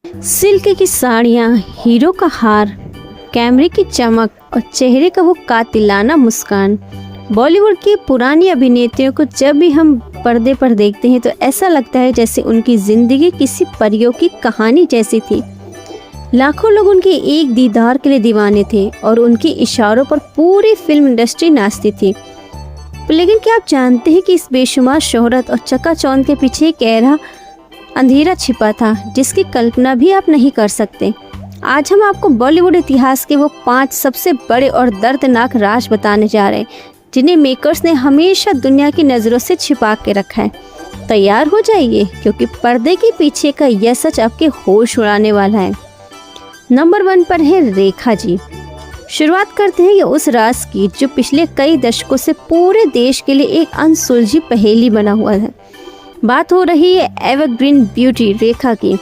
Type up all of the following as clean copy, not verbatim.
Silk की साड़ियाँ, hero का हार, कैमरे की चमक और चेहरे का वो कातिलाना मुस्कान। बॉलीवुड की पुरानी अभिनेत्रियों को जब भी हम पर्दे पर देखते हैं तो ऐसा लगता है जैसे उनकी जिंदगी किसी परियों की कहानी जैसी थी। लाखों लोग उनके एक दीदार के लिए दीवाने थे और उनके इशारों पर पूरी फिल्म इंडस्ट्री नाचती थी। लेकिन क्या आप जानते हैं कि इस बेशुमार शोहरत और चकाचौंध के पीछे एक गहरा अंधेरा छिपा था जिसकी कल्पना भी आप नहीं कर सकते। आज हम आपको बॉलीवुड इतिहास के वो 5 सबसे बड़े और दर्दनाक राज बताने जा रहे हैं जिन्हें मेकर्स ने हमेशा दुनिया की नज़रों से छिपा के रखा है। तैयार हो जाइए क्योंकि पर्दे के पीछे का यह सच आपके होश उड़ाने वाला है। नंबर 1 पर है रेखा जी। शुरुआत करते हैं उस राज की जो पिछले कई दशकों से पूरे देश के लिए एक अनसुलझी पहेली बना हुआ है। बात हो रही है एवरग्रीन ब्यूटी रेखा की।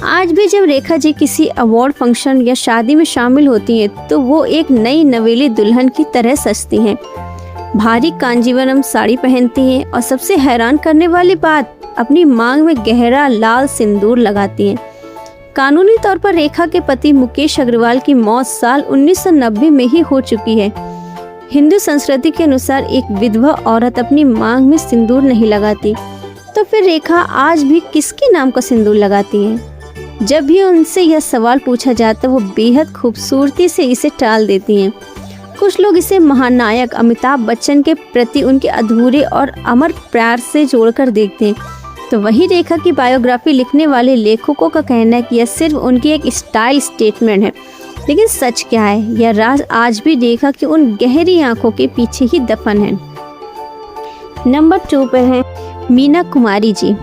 आज भी जब रेखा जी किसी अवार्ड फंक्शन या शादी में शामिल होती हैं तो वो एक नई नवेली दुल्हन की तरह सजती हैं। भारी कांजीवरम साड़ी पहनती हैं और सबसे हैरान करने वाली बात, अपनी मांग में गहरा लाल सिंदूर लगाती हैं। कानूनी तौर पर रेखा के पति मुकेश अग्रवाल की मौत साल 1990 में ही हो चुकी है। हिंदू संस्कृति के अनुसार एक विधवा औरत अपनी मांग में सिंदूर नहीं लगाती, तो फिर रेखा आज भी किसके नाम का सिंदूर लगाती है? जब भी उनसे यह सवाल पूछा जाता वो बेहद खूबसूरती से इसे टाल देती हैं। कुछ लोग इसे महानायक अमिताभ बच्चन के प्रति उनके अधूरे और अमर प्यार से जोड़कर देखते हैं, तो वही रेखा की बायोग्राफी लिखने वाले लेखकों का कहना है कि यह सिर्फ उनकी एक स्टाइल स्टेटमेंट है। लेकिन सच क्या है? यह राज आज भी रेखा की उन गहरी आंखों के पीछे ही दफन है। नंबर 2 पर है मीना कुमारी जी।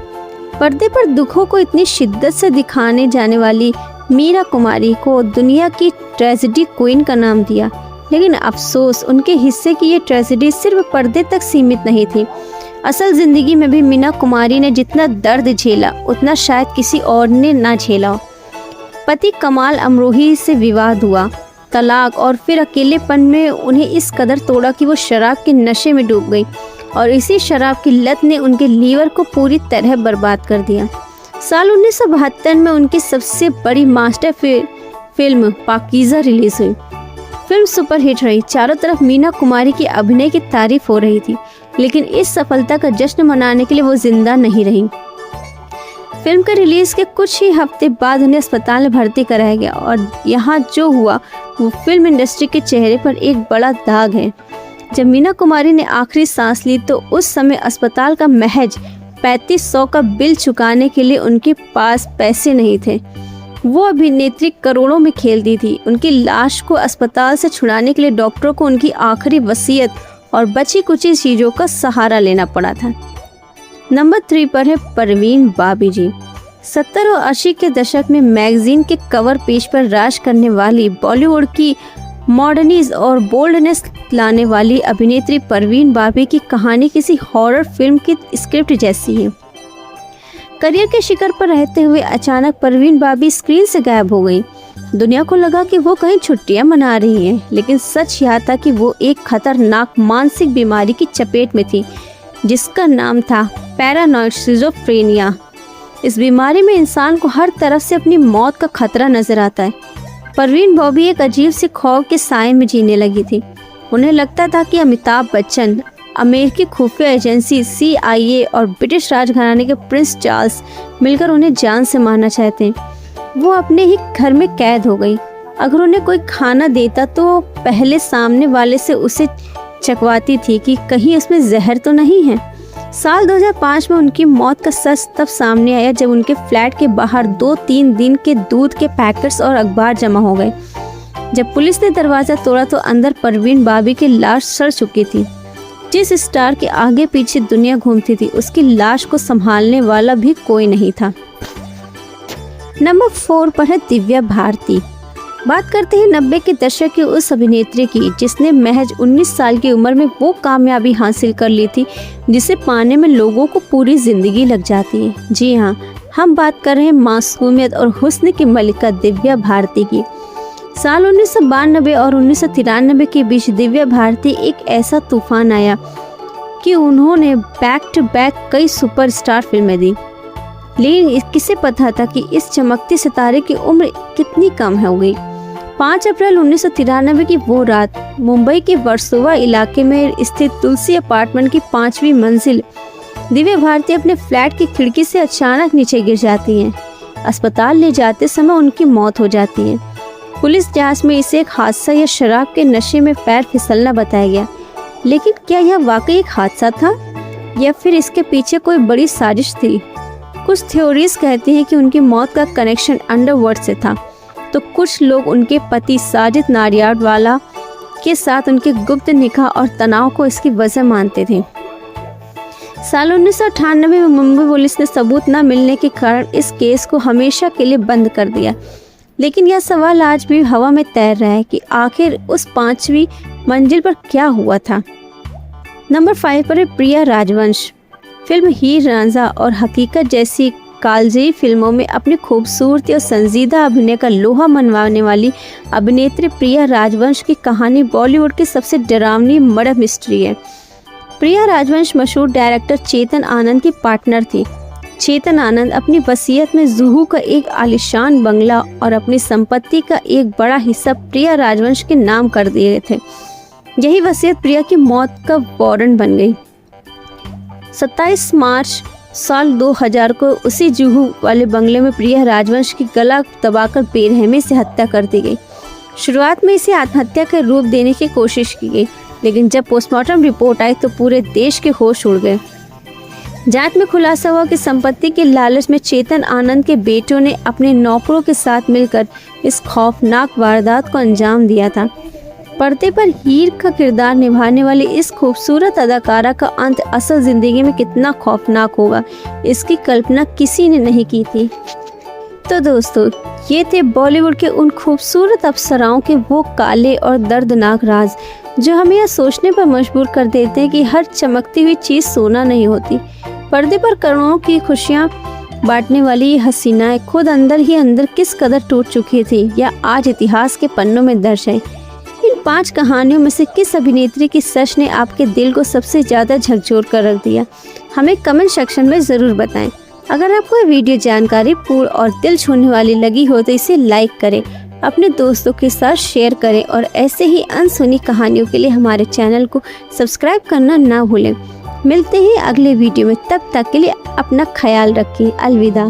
पर्दे पर दुखों को इतनी शिद्दत से दिखाने जाने वाली मीना कुमारी को दुनिया की ट्रेजेडी क्वीन का नाम दिया, लेकिन अफसोस उनके हिस्से की ये ट्रेजेडी सिर्फ पर्दे तक सीमित नहीं थी। असल जिंदगी में भी मीना कुमारी ने जितना दर्द झेला उतना शायद किसी और ने ना झेला हो। पति कमाल अमरोही से विवाद हुआ, तलाक और फिर अकेलेपन में उन्हें इस कदर तोड़ा कि वो शराब के नशे में डूब गई और इसी शराब की लत ने उनके लीवर को पूरी तरह बर्बाद कर दिया। साल 1972 में उनकी सबसे बड़ी मास्टर फिल्म पाकीज़ा रिलीज हुई। फिल्म सुपरहिट रही। चारों तरफ मीना कुमारी की अभिनय की तारीफ हो रही थी, लेकिन इस सफलता का जश्न मनाने के लिए वो जिंदा नहीं रही। फिल्म के रिलीज के कुछ ही हफ्ते बाद उन्हें अस्पताल में भर्ती कराया गया और यहाँ जो हुआ वो फिल्म इंडस्ट्री के चेहरे पर एक बड़ा दाग है। जब मीना कुमारी ने आखिरी सांस ली तो उस समय अस्पताल का महज 3500 का बिल चुकाने के लिए उनके पास पैसे नहीं थे। वो अभिनेत्री करोड़ों में खेलती थी। उनकी लाश को अस्पताल से छुड़ाने के लिए डॉक्टरों को उनकी आखिरी वसीयत और बची कुची चीज़ों का सहारा लेना पड़ा था। नंबर 3 पर है परवीन बाबी जी। 70 और 80 के दशक में मैगजीन के कवर पेज पर राज करने वाली बॉलीवुड की मॉडर्निज़ और बोल्डनेस लाने वाली अभिनेत्री परवीन बाबी की कहानी किसी हॉरर फिल्म की स्क्रिप्ट जैसी है। करियर के शिखर पर रहते हुए अचानक परवीन बाबी स्क्रीन से गायब हो गई। दुनिया को लगा कि वो कहीं छुट्टियां मना रही हैं, लेकिन सच यह था कि वो एक खतरनाक मानसिक बीमारी की चपेट में थी जिसका नाम था पैरानॉइड सिजोफ्रेनिया। इस बीमारी में इंसान को हर तरफ से अपनी मौत का खतरा नजर आता है। परवीन बॉबी एक अजीब से खौफ के साए में जीने लगी थी। उन्हें लगता था कि अमिताभ बच्चन, अमेरिकी खुफिया एजेंसी CIA और ब्रिटिश राजघराने के प्रिंस चार्ल्स मिलकर उन्हें जान से मारना चाहते हैं। वो अपने ही घर में कैद हो गई। अगर उन्हें कोई खाना देता तो पहले सामने वाले से उसे चखवाती थी कि कहीं उसमें जहर तो नहीं है। साल 2005 में उनकी मौत का सच तब सामने आया जब उनके फ्लैट के बाहर 2-3 दिन के दूध के पैकेट्स और अखबार जमा हो गए। जब पुलिस ने दरवाज़ा तोड़ा तो अंदर परवीन बाबी की लाश सड़ चुकी थी। जिस स्टार के आगे पीछे दुनिया घूमती थी उसकी लाश को संभालने वाला भी कोई नहीं था। नंबर 4 पर है दिव्या भारती। बात करते हैं 90 के दशक की उस अभिनेत्री की जिसने महज 19 साल की उम्र में वो कामयाबी हासिल कर ली थी जिसे पाने में लोगों को पूरी जिंदगी लग जाती है। जी हाँ, हम बात कर रहे हैं मासूमियत और हुस्न की मलिका दिव्या भारती की। साल 1992 और 1993 के बीच दिव्या भारती एक ऐसा तूफान आया कि उन्होंने बैक टू बैक कई सुपरस्टार फिल्में दी। लेकिन किसे पता था कि इस चमकते सितारे की उम्र कितनी कम हो गई। 5 अप्रैल 1993 की वो रात मुंबई के वर्सोवा इलाके में स्थित तुलसी अपार्टमेंट की 5वीं मंजिल दिव्या भारती अपने फ्लैट की खिड़की से अचानक नीचे गिर जाती हैं। अस्पताल ले जाते समय उनकी मौत हो जाती है। पुलिस जांच में इसे एक हादसा या शराब के नशे में पैर फिसलना बताया गया, लेकिन क्या यह वाकई एक हादसा था या फिर इसके पीछे कोई बड़ी साजिश थी? कुछ थ्योरीज कहती हैं कि उनकी मौत का कनेक्शन अंडरवर्ल्ड से था, तो कुछ लोग उनके पति साजिद नाडियाडवाला के साथ उनके गुप्त निकाह और तनाव को इसकी वजह मानते थे। साल 1998 में मुंबई पुलिस ने सबूत न मिलने के कारण इस केस को हमेशा के लिए बंद कर दिया, लेकिन यह सवाल आज भी हवा में तैर रहा है कि आखिर उस 5वीं मंजिल पर क्या हुआ था। नंबर 5 पर है प्रिया राजवंश। फिल्म हीर रांझा और हकीकत जैसी कालजयी फिल्मों में अपनी खूबसूरती और संजीदा अभिनय का लोहा मनवाने वाली अभिनेत्री प्रिया राजवंश की कहानी बॉलीवुड की सबसे डरावनी मर्डर मिस्ट्री है। प्रिया राजवंश मशहूर डायरेक्टर चेतन आनंद की पार्टनर थी। चेतन आनंद अपनी वसीयत में जुहू का एक आलीशान बंगला और अपनी संपत्ति का एक बड़ा हिस्सा प्रिया राजवंश के नाम कर दिए थे। यही वसीयत प्रिया की मौत का वारंट बन गई। 27 मार्च साल 2000 को उसी जुहू वाले बंगले में प्रिया राजवंश की गला दबाकर बेरहमी से हत्या कर दी गई। शुरुआत में इसे आत्महत्या का रूप देने की कोशिश की गई, लेकिन जब पोस्टमार्टम रिपोर्ट आई तो पूरे देश के होश उड़ गए। जांच में खुलासा हुआ कि संपत्ति के लालच में चेतन आनंद के बेटों ने अपने नौकरों के साथ मिलकर इस खौफनाक वारदात को अंजाम दिया था। पर्दे पर हीर का किरदार निभाने वाली इस खूबसूरत अदाकारा का अंत असल जिंदगी में कितना खौफनाक होगा, इसकी कल्पना किसी ने नहीं की थी। तो दोस्तों, ये थे बॉलीवुड के उन खूबसूरत अप्सराओं के वो काले और दर्दनाक राज जो हमें यह सोचने पर मजबूर कर देते हैं कि हर चमकती हुई चीज़ सोना नहीं होती। पर्दे पर करोड़ों की खुशियाँ बांटने वाली ये हसीनाएं खुद अंदर ही अंदर किस कदर टूट चुकी थी, या आज इतिहास के पन्नों में दर्ज है। इन 5 कहानियों में से किस अभिनेत्री की सच ने आपके दिल को सबसे ज़्यादा झकझोर कर रख दिया, हमें कमेंट सेक्शन में ज़रूर बताएं। अगर आपको ये वीडियो जानकारी पूर्ण और दिल छूने वाली लगी हो तो इसे लाइक करें, अपने दोस्तों के साथ शेयर करें और ऐसे ही अनसुनी कहानियों के लिए हमारे चैनल को सब्सक्राइब करना ना भूलें। मिलते हैं अगले वीडियो में, तब तक के लिए अपना ख्याल रखें। अलविदा।